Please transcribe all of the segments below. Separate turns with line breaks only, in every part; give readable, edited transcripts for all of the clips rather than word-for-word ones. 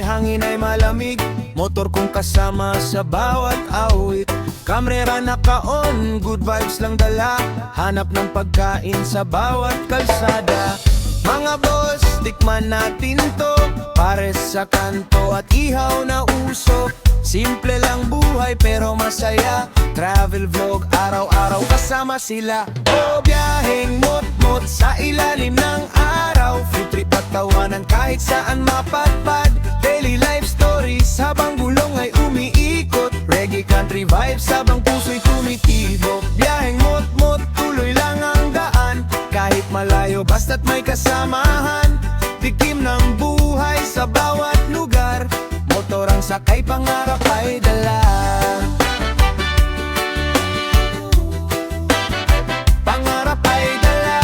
hangin ay malamig, motor kong kasama sa bawat awit. Kamera naka-on, good vibes lang dala, hanap ng pagkain sa bawat kalsada. Mga boss, tikman natin to, pares sa kanto at ihaw na usok. Simple lang buhay pero masaya, travel vlog araw-araw kasama sila. O biyaheng mot-mot sa ilalim ng araw, free trip at tawanan kahit saan mapadpad. Daily life stories habang gulong ay umiikot, reggae country vibes habang puso'y tumitibok. Biyaheng mot-mot, tuloy lang ang daan, kahit malayo basta't may kasamahan. Tikim ng buhay sa bawat lugar, motor ang sakay, pangarap ay dala. Pangarap ay dala.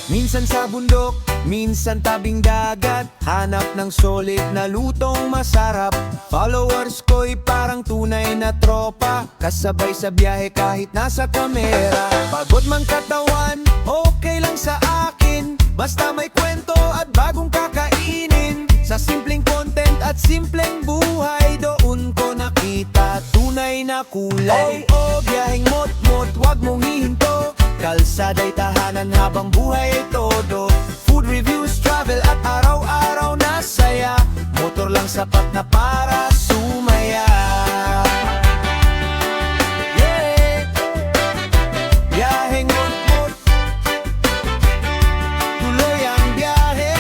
Minsan sa bundok, minsan tabing dagat, hanap ng solid na lutong masarap. Followers ko'y parang tunay na tropa, kasabay sa biyahe kahit nasa kamera. Pagod man katawan, okay lang sa akin, basta may kwento at bagong kakainin. Sa simpleng content at simpleng buhay, doon ko nakita tunay na kulay. Oh, biyaheng mot-mot, wag mong hihinto, kalsada'y tahanan habang buhay ay todo. Food reviews, travel at araw-araw na saya, motor lang sapat na para sumaya. Yeah, biyaheng mot-mot, tuloy ang biyahe.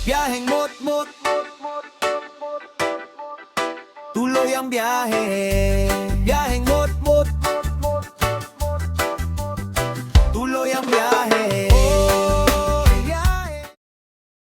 Biyaheng mot-mot, tuloy ang biyahe. Biyahe